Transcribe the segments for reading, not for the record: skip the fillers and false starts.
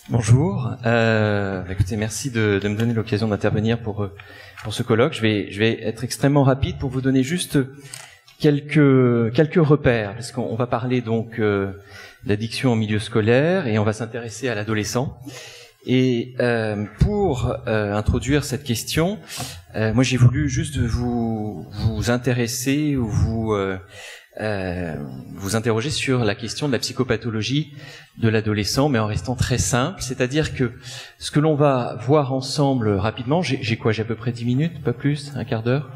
Bonjour. Écoutez, merci de me donner l'occasion d'intervenir pour ce colloque. Je vais être extrêmement rapide pour vous donner juste quelques repères, parce qu'on va parler donc d'addiction en milieu scolaire et on va s'intéresser à l'adolescent. Et pour introduire cette question, moi j'ai voulu juste vous intéresser ou vous interroger sur la question de la psychopathologie de l'adolescent, mais en restant très simple. C'est-à-dire que ce que l'on va voir ensemble rapidement, j'ai quoi? J'ai à peu près 10 minutes, pas plus, un quart d'heure?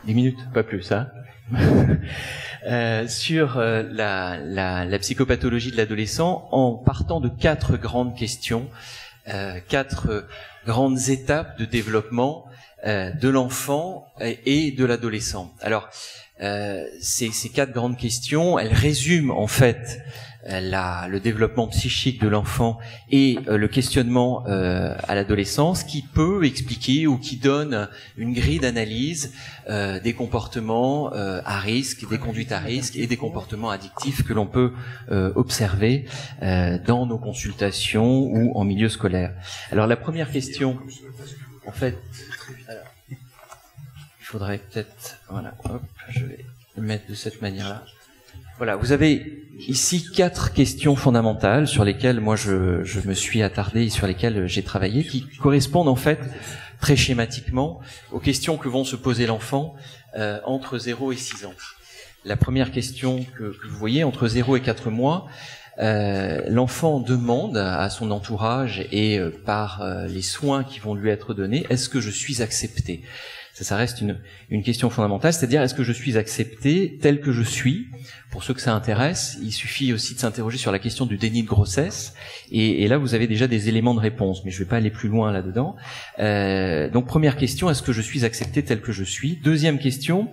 10 minutes, pas plus, hein. Sur la psychopathologie de l'adolescent, en partant de 4 grandes questions, 4 grandes étapes de développement de l'enfant et de l'adolescent. Alors, ces 4 grandes questions, elles résument en fait le développement psychique de l'enfant et le questionnement à l'adolescence, qui peut expliquer ou qui donne une grille d'analyse des comportements à risque, des conduites à risque et des comportements addictifs que l'on peut observer dans nos consultations ou en milieu scolaire. Alors la première question, en fait, il faudrait peut-être, voilà, hop, je vais le mettre de cette manière-là. Voilà, vous avez ici 4 questions fondamentales sur lesquelles moi je me suis attardé et sur lesquelles j'ai travaillé, qui correspondent en fait très schématiquement aux questions que vont se poser l'enfant entre 0 et 6 ans. La première question que vous voyez, entre 0 et 4 mois, l'enfant demande à son entourage et par les soins qui vont lui être donnés, est-ce que je suis accepté ? Ça reste une question fondamentale, c'est-à-dire est-ce que je suis accepté tel que je suis? Pour ceux que ça intéresse, il suffit aussi de s'interroger sur la question du déni de grossesse, et là vous avez déjà des éléments de réponse, mais je ne vais pas aller plus loin là-dedans. Donc première question, est-ce que je suis accepté tel que je suis? Deuxième question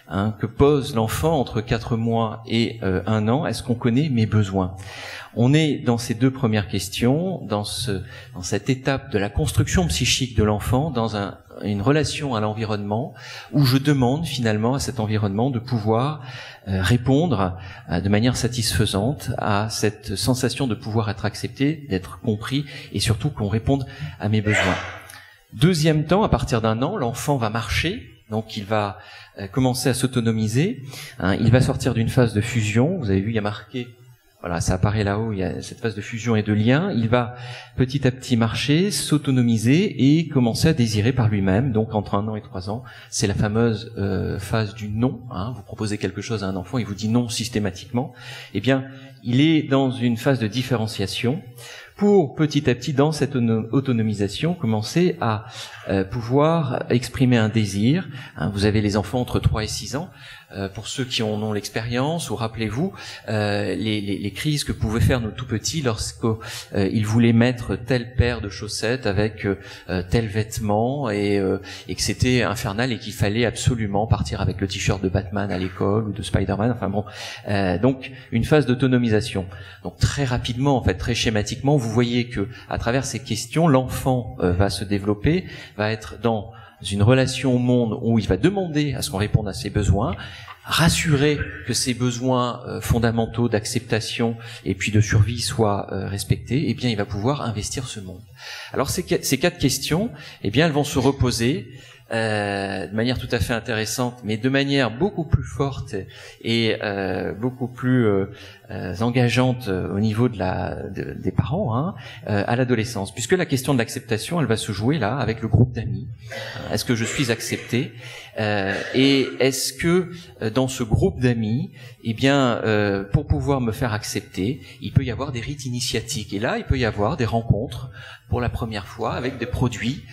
que pose l'enfant entre 4 mois et 1 an, est-ce qu'on connaît mes besoins? On est dans ces 2 premières questions, dans cette étape de la construction psychique de l'enfant, dans une relation à l'environnement, où je demande finalement à cet environnement de pouvoir répondre de manière satisfaisante à cette sensation de pouvoir être accepté, d'être compris, et surtout qu'on réponde à mes besoins. Deuxième temps, à partir d'1 an, l'enfant va marcher, donc il va commencer à s'autonomiser, il va sortir d'une phase de fusion, vous avez vu, il y a marqué, voilà, ça apparaît là-haut, il y a cette phase de fusion et de lien. Il va petit à petit marcher, s'autonomiser et commencer à désirer par lui-même. Donc entre 1 an et 3 ans, c'est la fameuse phase du non. Vous proposez quelque chose à un enfant, il vous dit non systématiquement. Eh bien, il est dans une phase de différenciation pour petit à petit, dans cette autonomisation, commencer à pouvoir exprimer un désir. Vous avez les enfants entre 3 et 6 ans. Pour ceux qui en ont l'expérience, ou rappelez-vous les crises que pouvaient faire nos tout petits lorsqu'ils voulaient mettre telle paire de chaussettes avec tel vêtement et que c'était infernal et qu'il fallait absolument partir avec le t-shirt de Batman à l'école ou de Spider-Man. Enfin bon, donc une phase d'autonomisation. Donc très rapidement, en fait, très schématiquement, vous voyez que à travers ces questions, l'enfant va se développer, va être dans une relation au monde où il va demander à ce qu'on réponde à ses besoins, rassurer que ses besoins fondamentaux d'acceptation et puis de survie soient respectés, et bien il va pouvoir investir ce monde. Alors ces 4 questions, eh bien elles vont se reposer de manière tout à fait intéressante, mais de manière beaucoup plus forte et beaucoup plus engageante au niveau des parents à l'adolescence, puisque la question de l'acceptation, elle va se jouer là avec le groupe d'amis. Est-ce que je suis accepté et est-ce que dans ce groupe d'amis, eh bien pour pouvoir me faire accepter, il peut y avoir des rites initiatiques, et là il peut y avoir des rencontres pour la première fois avec des produits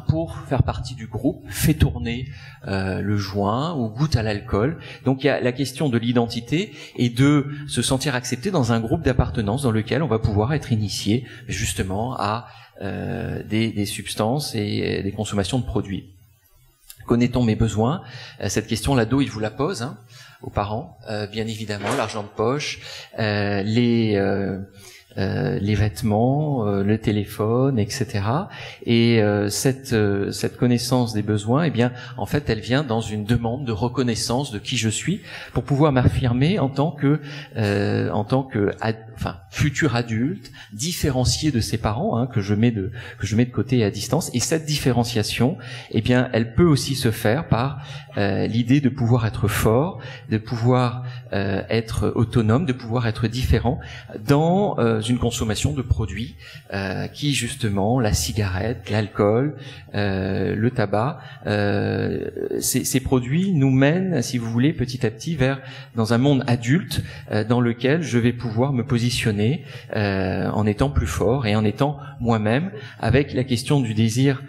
pour faire partie du groupe, fait tourner le joint ou goûte à l'alcool. Donc il y a la question de l'identité et de se sentir accepté dans un groupe d'appartenance dans lequel on va pouvoir être initié justement à des substances et des consommations de produits. Connaît-on mes besoins? Cette question, l'ado, il vous la pose aux parents, bien évidemment, l'argent de poche, les vêtements, le téléphone, etc. Et cette connaissance des besoins, eh bien, en fait, elle vient dans une demande de reconnaissance de qui je suis pour pouvoir m'affirmer en tant que futur adulte, différencié de ses parents, que je mets de côté et à distance. Et cette différenciation, eh bien, elle peut aussi se faire par l'idée de pouvoir être fort, de pouvoir être autonome, de pouvoir être différent dans une consommation de produits qui, justement, la cigarette, l'alcool, le tabac, ces produits nous mènent, si vous voulez, petit à petit dans un monde adulte dans lequel je vais pouvoir me positionner en étant plus fort et en étant moi-même, avec la question du désir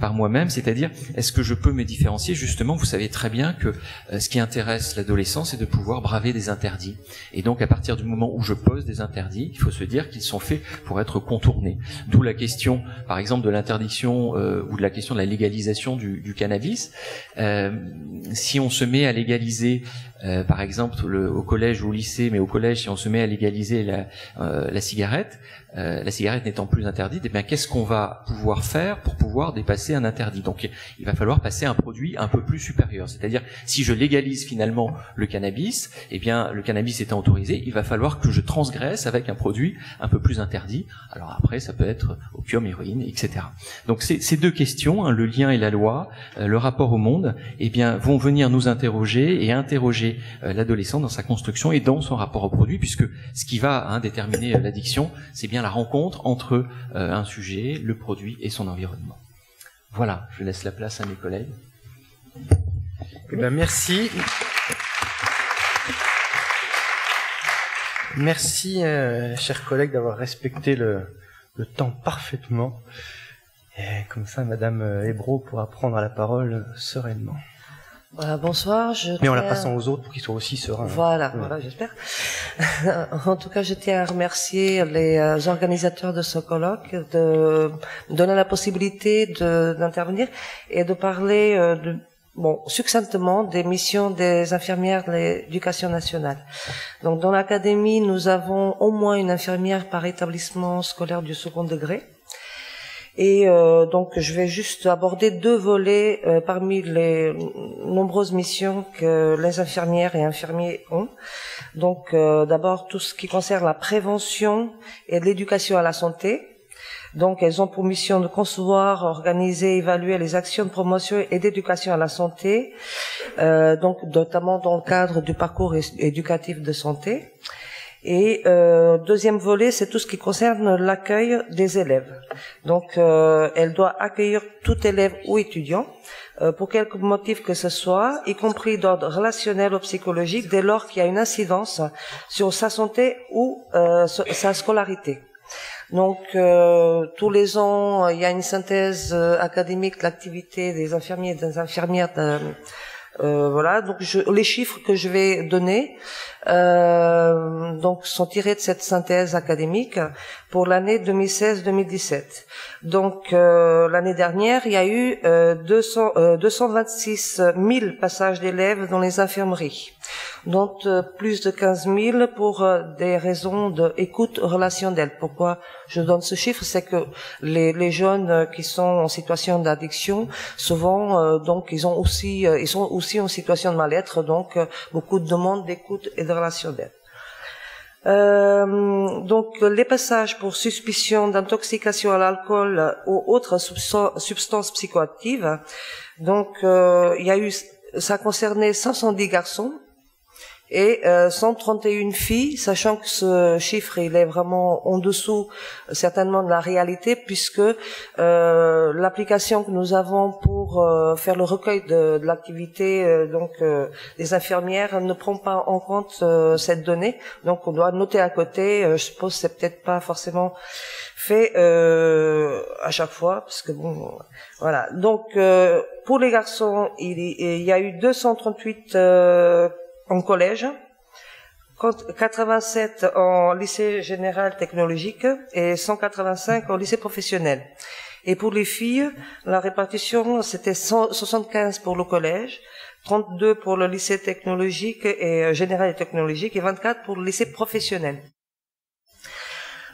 par moi-même, c'est-à-dire est-ce que je peux me différencier. Justement, vous savez très bien que ce qui intéresse l'adolescent, c'est de pouvoir braver des interdits. Et donc, à partir du moment où je pose des interdits, il faut se dire qu'ils sont faits pour être contournés. D'où la question, par exemple, de l'interdiction ou de la question de la légalisation du cannabis. Si on se met à légaliser, par exemple, au collège ou au lycée, mais au collège, si on se met à légaliser la cigarette n'étant plus interdite, eh bien, qu'est-ce qu'on va pouvoir faire pour pouvoir dépasser un interdit? Donc, il va falloir passer à un produit un peu plus supérieur. C'est-à-dire, si je légalise finalement le cannabis, eh bien, le cannabis étant autorisé, il va falloir que je transgresse avec un produit un peu plus interdit. Alors après, ça peut être opium, héroïne, etc. Donc, ces deux questions, le lien et la loi, le rapport au monde, eh bien, vont venir nous interroger et interroger l'adolescent dans sa construction et dans son rapport au produit, puisque ce qui va déterminer l'addiction, c'est bien la rencontre entre un sujet, le produit et son environnement. Voilà, je laisse la place à mes collègues. Eh bien, merci. Merci, chers collègues, d'avoir respecté le temps parfaitement. Et comme ça, Madame Hébreau pourra prendre la parole sereinement. Voilà, bonsoir. Mais en la passant aux autres pour qu'ils soient aussi sereins. Voilà, j'espère. En tout cas, je tiens à remercier les organisateurs de ce colloque de donner la possibilité d'intervenir et de parler succinctement des missions des infirmières de l'éducation nationale. Donc, dans l'académie, nous avons au moins une infirmière par établissement scolaire du second degré. Et donc, je vais juste aborder deux volets parmi les nombreuses missions que les infirmières et infirmiers ont. Donc, d'abord, tout ce qui concerne la prévention et l'éducation à la santé. Donc, elles ont pour mission de concevoir, organiser, évaluer les actions de promotion et d'éducation à la santé, donc notamment dans le cadre du parcours éducatif de santé. Et deuxième volet, c'est tout ce qui concerne l'accueil des élèves. Donc, elle doit accueillir tout élève ou étudiant pour quelque motif que ce soit, y compris d'ordre relationnel ou psychologique, dès lors qu'il y a une incidence sur sa santé ou sa scolarité. Donc, tous les ans, il y a une synthèse académique de l'activité des infirmiers et des infirmières. Voilà, donc les chiffres que je vais donner donc sont tirés de cette synthèse académique pour l'année 2016-2017. Donc l'année dernière, il y a eu 226 000 passages d'élèves dans les infirmeries, dont plus de 15 000 pour des raisons d'écoute relationnelle. Pourquoi je donne ce chiffre? C'est que les jeunes qui sont en situation d'addiction, souvent donc ils sont aussi en situation de mal-être, donc beaucoup de demandes d'écoute et de relationnel. Donc les passages pour suspicion d'intoxication à l'alcool ou autres substances psychoactives, donc il y a eu, ça concernait 510 garçons et 131 filles, sachant que ce chiffre il est vraiment en dessous certainement de la réalité, puisque l'application que nous avons pour faire le recueil de l'activité des infirmières ne prend pas en compte cette donnée, donc on doit noter à côté. Je suppose que c'est peut-être pas forcément fait à chaque fois, parce que bon, voilà. Donc pour les garçons, il y a eu 238 en collège, 87 en lycée général technologique et 185 en lycée professionnel. Et pour les filles, la répartition, c'était 75 pour le collège, 32 pour le lycée technologique et général et technologique, et 24 pour le lycée professionnel.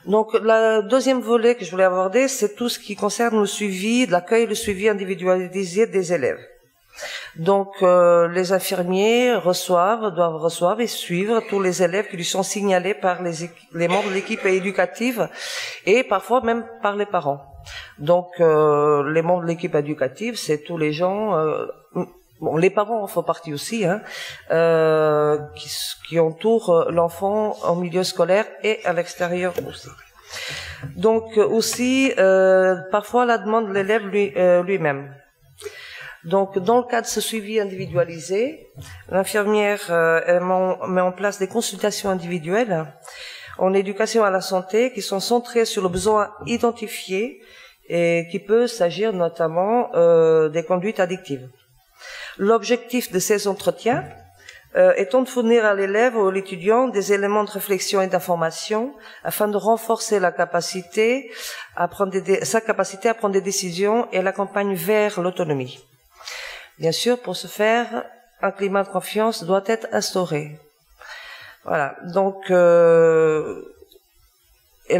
Donc, le deuxième volet que je voulais aborder, c'est tout ce qui concerne le suivi, l'accueil, le suivi individualisé des élèves. Donc, les infirmiers doivent recevoir et suivre tous les élèves qui lui sont signalés par les membres de l'équipe éducative et parfois même par les parents. Donc, les membres de l'équipe éducative, c'est tous les gens, bon, les parents en font partie aussi, hein, qui entourent l'enfant en milieu scolaire et à l'extérieur aussi. Donc, aussi, parfois la demande de l'élève lui-même. Donc, dans le cadre de ce suivi individualisé, l'infirmière met en place des consultations individuelles en éducation à la santé qui sont centrées sur le besoin identifié et qui peut s'agir notamment des conduites addictives. L'objectif de ces entretiens étant de fournir à l'élève ou à l'étudiant des éléments de réflexion et d'information afin de renforcer sa capacité à prendre des décisions et l'accompagne vers l'autonomie. Bien sûr, pour ce faire, un climat de confiance doit être instauré. Voilà. Donc, elle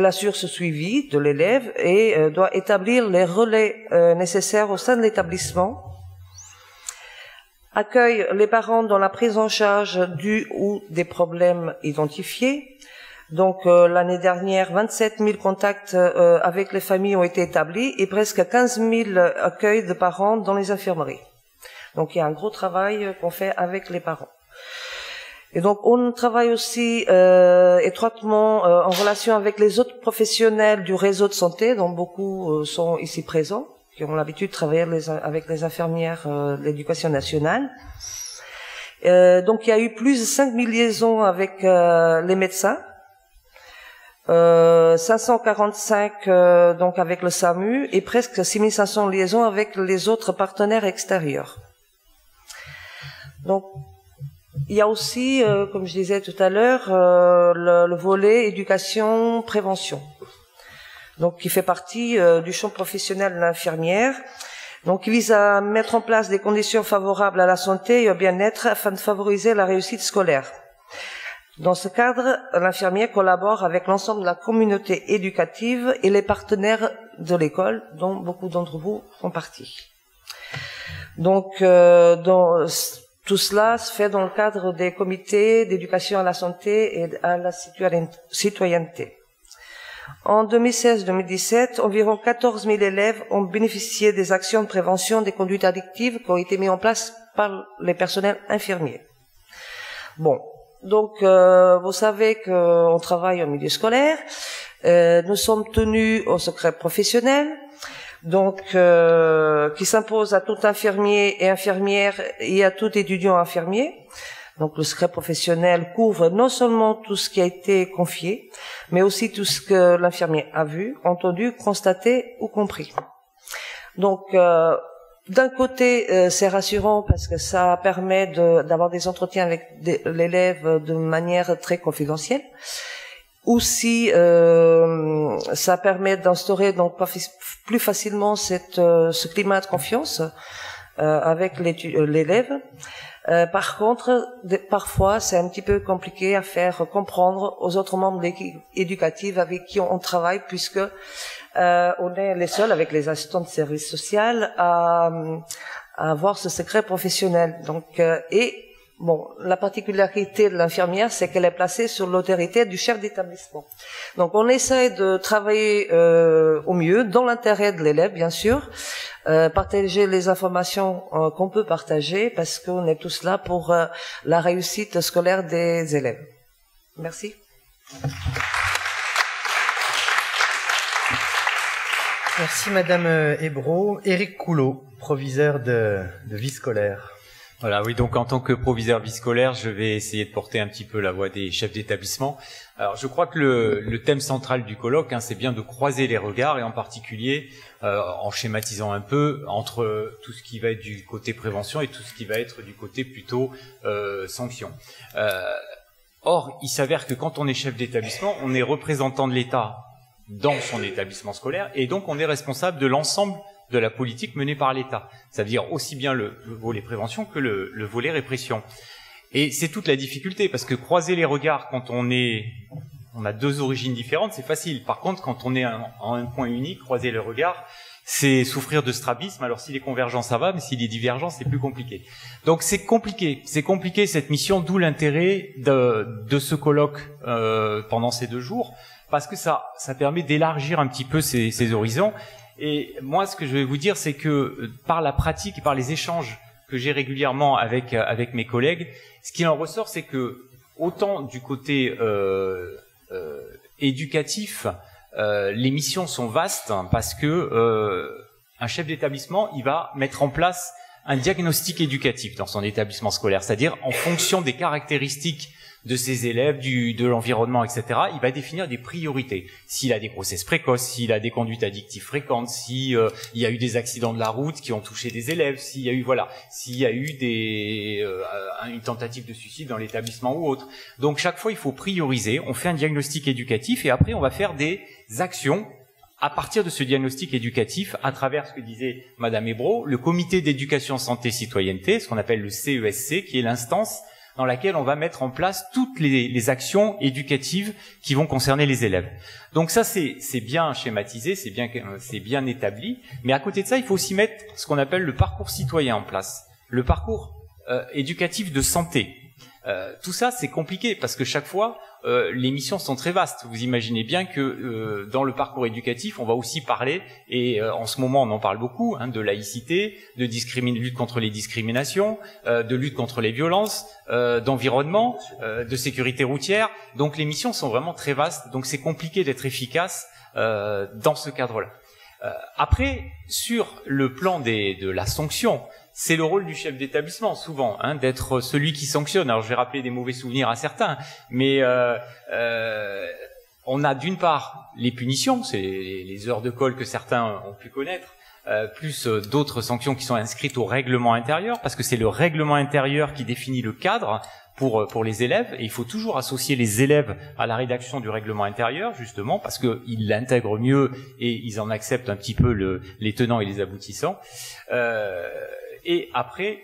assure ce suivi de l'élève et doit établir les relais nécessaires au sein de l'établissement. Accueille les parents dans la prise en charge du ou des problèmes identifiés. Donc, l'année dernière, 27 000 contacts avec les familles ont été établis et presque 15 000 accueils de parents dans les infirmeries. Donc, il y a un gros travail qu'on fait avec les parents. Et donc, on travaille aussi étroitement en relation avec les autres professionnels du réseau de santé, dont beaucoup sont ici présents, qui ont l'habitude de travailler avec les infirmières de l'éducation nationale. Donc, il y a eu plus de 5 000 liaisons avec les médecins, 545 donc avec le SAMU et presque 6 500 liaisons avec les autres partenaires extérieurs. Donc, il y a aussi, comme je disais tout à l'heure, le volet éducation-prévention, donc qui fait partie du champ professionnel de l'infirmière. Donc, il vise à mettre en place des conditions favorables à la santé et au bien-être afin de favoriser la réussite scolaire. Dans ce cadre, l'infirmière collabore avec l'ensemble de la communauté éducative et les partenaires de l'école, dont beaucoup d'entre vous font partie. Donc, tout cela se fait dans le cadre des comités d'éducation à la santé et à la citoyenneté. En 2016-2017, environ 14 000 élèves ont bénéficié des actions de prévention des conduites addictives qui ont été mises en place par les personnels infirmiers. Bon, donc vous savez qu'on travaille au milieu scolaire, nous sommes tenus au secret professionnel, donc qui s'impose à tout infirmier et infirmière et à tout étudiant infirmier. Donc le secret professionnel couvre non seulement tout ce qui a été confié, mais aussi tout ce que l'infirmier a vu, entendu, constaté ou compris. Donc d'un côté c'est rassurant parce que ça permet d'avoir des entretiens avec l'élève de manière très confidentielle. Aussi, ça permet d'instaurer donc plus facilement ce climat de confiance avec l'élève. Par contre, parfois, c'est un petit peu compliqué à faire comprendre aux autres membres de l'équipe éducative avec qui on travaille, puisque on est les seuls, avec les assistants de service social, à avoir ce secret professionnel. Donc, bon, la particularité de l'infirmière, c'est qu'elle est placée sur l'autorité du chef d'établissement. Donc, on essaie de travailler au mieux, dans l'intérêt de l'élève, bien sûr, partager les informations qu'on peut partager, parce qu'on est tous là pour la réussite scolaire des élèves. Merci. Merci Madame Hébro. Éric Coulot, proviseur de vie scolaire. Voilà, oui, donc en tant que proviseur vie scolaire, je vais essayer de porter un petit peu la voix des chefs d'établissement. Alors, je crois que le thème central du colloque, c'est bien de croiser les regards, et en particulier, en schématisant un peu, entre tout ce qui va être du côté prévention et tout ce qui va être du côté plutôt sanction. Or, il s'avère que quand on est chef d'établissement, on est représentant de l'État dans son établissement scolaire, et donc on est responsable de l'ensemble de la politique menée par l'État. Ça veut dire aussi bien le volet prévention que le volet répression. Et c'est toute la difficulté, parce que croiser les regards quand on est on a deux origines différentes, c'est facile. Par contre, quand on est en un point unique, croiser le regard, c'est souffrir de strabisme. Alors s'il est convergent, ça va, mais s'il est divergent, c'est plus compliqué. Donc c'est compliqué cette mission, d'où l'intérêt de ce colloque pendant ces 2 jours, parce que ça permet d'élargir un petit peu ces horizons. Et moi, ce que je vais vous dire, c'est que par la pratique et par les échanges que j'ai régulièrement avec mes collègues, ce qui en ressort, c'est que autant du côté éducatif, les missions sont vastes, parce que un chef d'établissement, il va mettre en place un diagnostic éducatif dans son établissement scolaire, c'est-à-dire en fonction des caractéristiques de ses élèves, de l'environnement, etc., il va définir des priorités. S'il a des grossesses précoces, s'il a des conduites addictives fréquentes, s'il y a eu des accidents de la route qui ont touché des élèves, s'il y a eu une tentative de suicide dans l'établissement ou autre. Donc chaque fois, il faut prioriser. On fait un diagnostic éducatif et après, on va faire des actions à partir de ce diagnostic éducatif, à travers ce que disait Madame Hébro, le comité d'éducation santé citoyenneté, ce qu'on appelle le CESC, qui est l'instance dans laquelle on va mettre en place toutes les actions éducatives qui vont concerner les élèves. Donc ça, c'est bien schématisé, c'est bien établi, mais à côté de ça, il faut aussi mettre ce qu'on appelle le parcours citoyen en place, le parcours éducatif de santé. Tout ça, c'est compliqué parce que chaque fois, les missions sont très vastes. Vous imaginez bien que dans le parcours éducatif, on va aussi parler, et en ce moment on en parle beaucoup, de laïcité, de lutte contre les discriminations, de lutte contre les violences, d'environnement, de sécurité routière. Donc les missions sont vraiment très vastes, donc c'est compliqué d'être efficace dans ce cadre-là. Après, sur le plan de la sanction, c'est le rôle du chef d'établissement, souvent, d'être celui qui sanctionne. Alors, je vais rappeler des mauvais souvenirs à certains, mais on a d'une part les punitions, c'est les heures de colle que certains ont pu connaître, plus d'autres sanctions qui sont inscrites au règlement intérieur, parce que c'est le règlement intérieur qui définit le cadre pour les élèves, et il faut toujours associer les élèves à la rédaction du règlement intérieur, justement, parce qu'ils l'intègrent mieux et ils en acceptent un petit peu les tenants et les aboutissants. Et après,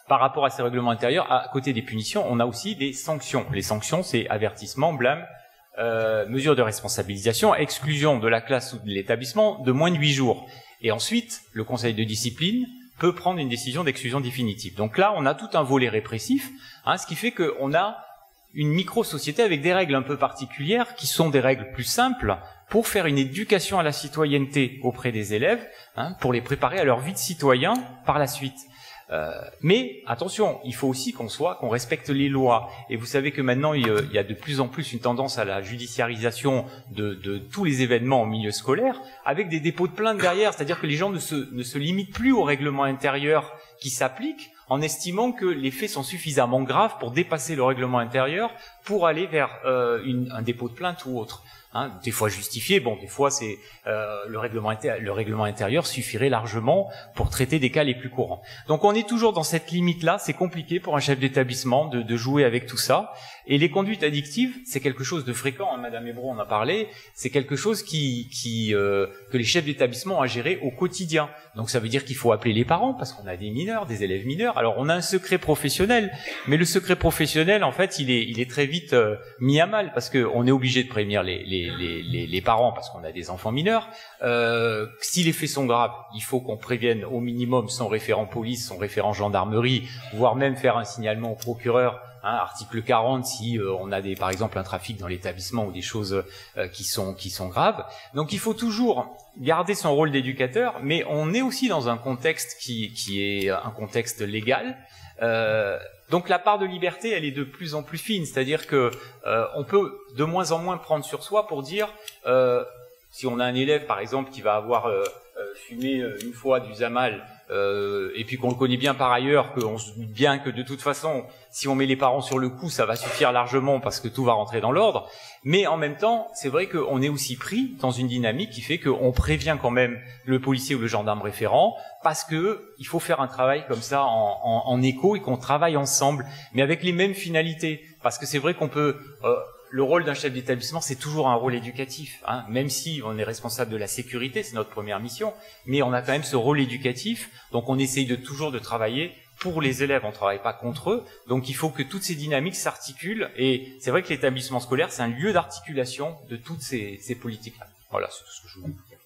par rapport à ces règlements intérieurs, à côté des punitions, on a aussi des sanctions. Les sanctions, c'est avertissement, blâme, mesure de responsabilisation, exclusion de la classe ou de l'établissement de moins de 8 jours. Et ensuite, le conseil de discipline peut prendre une décision d'exclusion définitive. Donc là, on a tout un volet répressif, ce qui fait qu'on a une micro-société avec des règles un peu particulières, qui sont des règles plus simples, pour faire une éducation à la citoyenneté auprès des élèves, pour les préparer à leur vie de citoyen par la suite. Mais attention, il faut aussi qu'on respecte les lois. Et vous savez que maintenant, il y a de plus en plus une tendance à la judiciarisation de tous les événements en milieu scolaire, avec des dépôts de plainte derrière. C'est-à-dire que les gens ne se limitent plus au règlement intérieur qui s'applique, en estimant que les faits sont suffisamment graves pour dépasser le règlement intérieur, pour aller vers un dépôt de plainte ou autre. Des fois justifié, des fois c'est le règlement intérieur suffirait largement pour traiter des cas les plus courants. Donc on est toujours dans cette limite-là, c'est compliqué pour un chef d'établissement de jouer avec tout ça. Et les conduites addictives, c'est quelque chose de fréquent, Madame Hébro en a parlé, c'est quelque chose que les chefs d'établissement ont à gérer au quotidien. Donc ça veut dire qu'il faut appeler les parents, parce qu'on a des mineurs, des élèves mineurs. Alors on a un secret professionnel, mais le secret professionnel, en fait, il est très vite mis à mal, parce qu'on est obligé de prévenir les parents, parce qu'on a des enfants mineurs. Si les faits sont graves, il faut qu'on prévienne au minimum son référent police, son référent gendarmerie, voire même faire un signalement au procureur, article 40, si on a par exemple un trafic dans l'établissement ou des choses qui sont graves. Donc il faut toujours garder son rôle d'éducateur, mais on est aussi dans un contexte qui est un contexte légal. Donc la part de liberté, elle est de plus en plus fine, c'est-à-dire que on peut de moins en moins prendre sur soi pour dire, si on a un élève par exemple qui va avoir fumé une fois du Zamal, et puis qu'on le connaît bien par ailleurs, qu'on se doute bien que de toute façon, si on met les parents sur le coup, ça va suffire largement parce que tout va rentrer dans l'ordre. Mais en même temps, c'est vrai qu'on est aussi pris dans une dynamique qui fait qu'on prévient quand même le policier ou le gendarme référent, parce que il faut faire un travail comme ça en écho, et qu'on travaille ensemble, mais avec les mêmes finalités. Parce que c'est vrai qu'on peut... le rôle d'un chef d'établissement, c'est toujours un rôle éducatif, même si on est responsable de la sécurité, c'est notre première mission, mais on a quand même ce rôle éducatif, donc on essaye toujours de travailler pour les élèves, on travaille pas contre eux. Donc il faut que toutes ces dynamiques s'articulent. Et c'est vrai que l'établissement scolaire, c'est un lieu d'articulation de toutes ces politiques-là. Voilà, c'est tout ce que je voulais dire.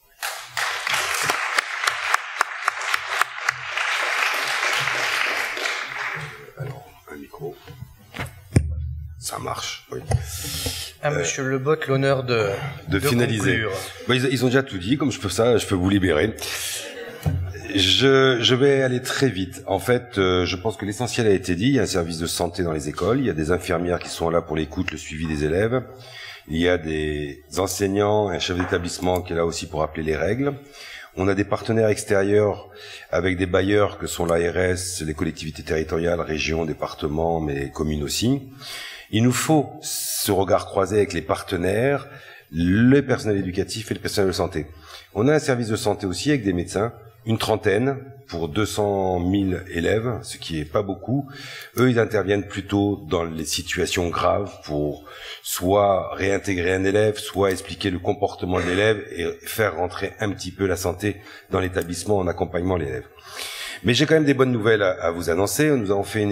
Alors, un micro. Ça marche, oui. Monsieur Lebotte, l'honneur de finaliser. Conclure. Ils ont déjà tout dit, comme je peux vous libérer. Je vais aller très vite. En fait, je pense que l'essentiel a été dit. Il y a un service de santé dans les écoles. Il y a des infirmières qui sont là pour l'écoute, le suivi des élèves. Il y a des enseignants, un chef d'établissement qui est là aussi pour rappeler les règles. On a des partenaires extérieurs avec des bailleurs que sont l'ARS, les collectivités territoriales, régions, départements, mais communes aussi. Il nous faut ce regard croisé avec les partenaires, le personnel éducatif et le personnel de santé. On a un service de santé aussi avec des médecins, une trentaine pour 200 000 élèves, ce qui est pas beaucoup. Eux, ils interviennent plutôt dans les situations graves pour soit réintégrer un élève, soit expliquer le comportement de l'élève et faire rentrer un petit peu la santé dans l'établissement en accompagnement de l'élève. Mais j'ai quand même des bonnes nouvelles à vous annoncer. Nous avons fait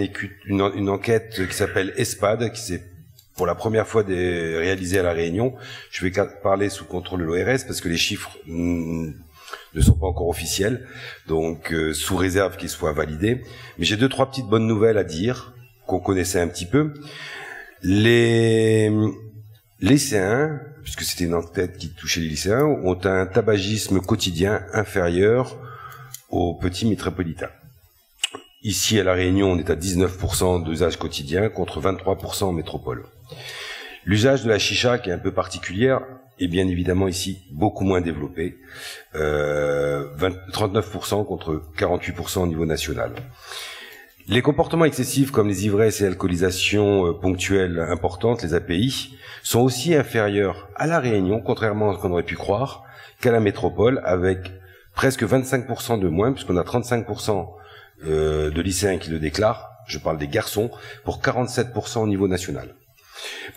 une enquête qui s'appelle ESPAD, qui s'est pour la première fois réalisée à La Réunion. Je vais parler sous contrôle de l'ORS parce que les chiffres ne sont pas encore officiels, donc sous réserve qu'ils soient validés. Mais j'ai 2-3 petites bonnes nouvelles à dire, qu'on connaissait un petit peu. Les lycéens, puisque c'était une enquête qui touchait les lycéens, ont un tabagisme quotidien inférieur aux petits métropolitains. Ici, à La Réunion, on est à 19% d'usage quotidien contre 23% en métropole. L'usage de la chicha, qui est un peu particulière, est bien évidemment ici beaucoup moins développé, 39% contre 48% au niveau national. Les comportements excessifs comme les ivresses et alcoolisations ponctuelles importantes, les API, sont aussi inférieurs à La Réunion, contrairement à ce qu'on aurait pu croire, qu'à la métropole, avec presque 25% de moins, puisqu'on a 35% de lycéens qui le déclarent, je parle des garçons, pour 47% au niveau national.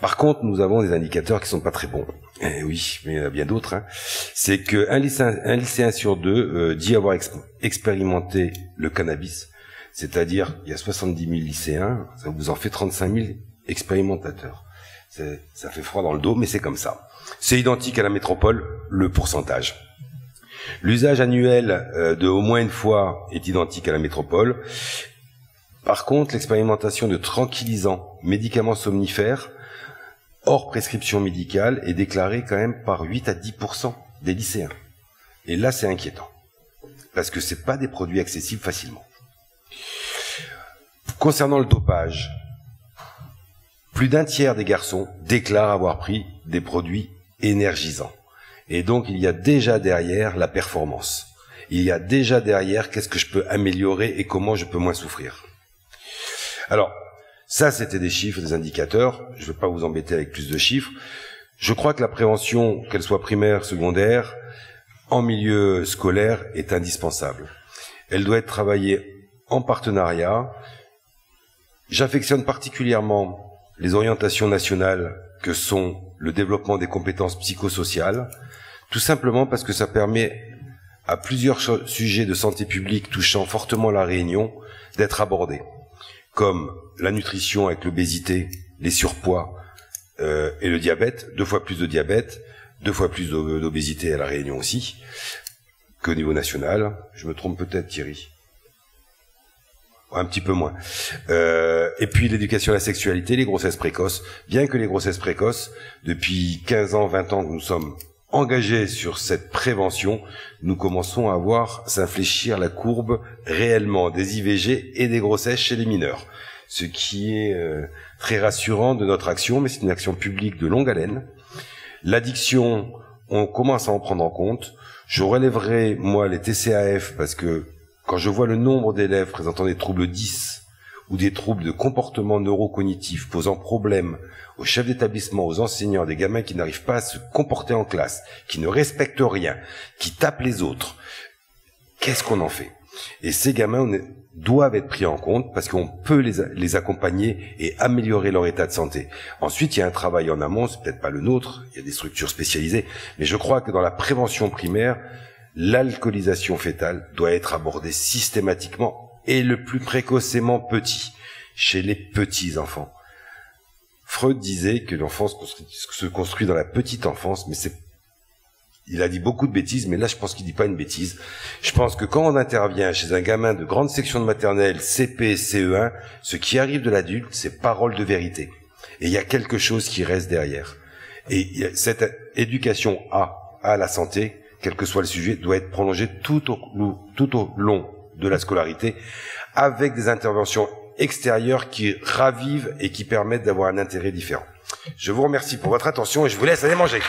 Par contre, nous avons des indicateurs qui sont pas très bons. Eh oui, mais il y en a bien d'autres. Hein. C'est qu'un lycéen sur deux dit avoir expérimenté le cannabis. C'est-à-dire, il y a 70 000 lycéens, ça vous en fait 35 000 expérimentateurs. Ça fait froid dans le dos, mais c'est comme ça. C'est identique à la métropole, le pourcentage. L'usage annuel de au moins une fois est identique à la métropole. Par contre, l'expérimentation de tranquillisants, médicaments somnifères, hors prescription médicale, est déclarée quand même par 8 à 10% des lycéens. Et là, c'est inquiétant. Parce que c'est pas des produits accessibles facilement. Concernant le dopage, plus d'un tiers des garçons déclarent avoir pris des produits énergisants. Et donc, il y a déjà derrière la performance. Il y a déjà derrière qu'est-ce que je peux améliorer et comment je peux moins souffrir. Alors, ça, c'était des chiffres, des indicateurs. Je ne vais pas vous embêter avec plus de chiffres. Je crois que la prévention, qu'elle soit primaire, secondaire, en milieu scolaire, est indispensable. Elle doit être travaillée en partenariat. J'affectionne particulièrement les orientations nationales que sont le développement des compétences psychosociales, tout simplement parce que ça permet à plusieurs sujets de santé publique touchant fortement la Réunion d'être abordés, comme la nutrition avec l'obésité, les surpoids et le diabète, 2 fois plus de diabète, 2 fois plus d'obésité à la Réunion aussi, qu'au niveau national. Je me trompe peut-être, Thierry. Un petit peu moins. Et puis l'éducation à la sexualité, les grossesses précoces. Bien que les grossesses précoces, depuis 15 ans, 20 ans que nous sommes engagés sur cette prévention, nous commençons à voir s'infléchir la courbe réellement des IVG et des grossesses chez les mineurs. Ce qui est très rassurant de notre action, mais c'est une action publique de longue haleine. L'addiction, on commence à en prendre en compte. Je relèverai, moi, les TCAF, parce que quand je vois le nombre d'élèves présentant des troubles 10 ou des troubles de comportement neurocognitif posant problème aux chefs d'établissement, aux enseignants, des gamins qui n'arrivent pas à se comporter en classe, qui ne respectent rien, qui tapent les autres, qu'est-ce qu'on en fait? Et ces gamins doivent être pris en compte parce qu'on peut les accompagner et améliorer leur état de santé. Ensuite, il y a un travail en amont, c'est peut-être pas le nôtre, il y a des structures spécialisées, mais je crois que dans la prévention primaire, l'alcoolisation fœtale doit être abordée systématiquement et le plus précocement petit, chez les petits enfants. Freud disait que l'enfance se construit dans la petite enfance, mais il a dit beaucoup de bêtises, mais là je pense qu'il dit pas une bêtise. Je pense que quand on intervient chez un gamin de grande section de maternelle, CP, CE1, ce qui arrive de l'adulte, c'est parole de vérité. Et il y a quelque chose qui reste derrière. Et cette éducation à la santé, quel que soit le sujet, doit être prolongée tout au long de la scolarité, avec des interventions extérieures qui ravivent et qui permettent d'avoir un intérêt différent. Je vous remercie pour votre attention et je vous laisse aller manger.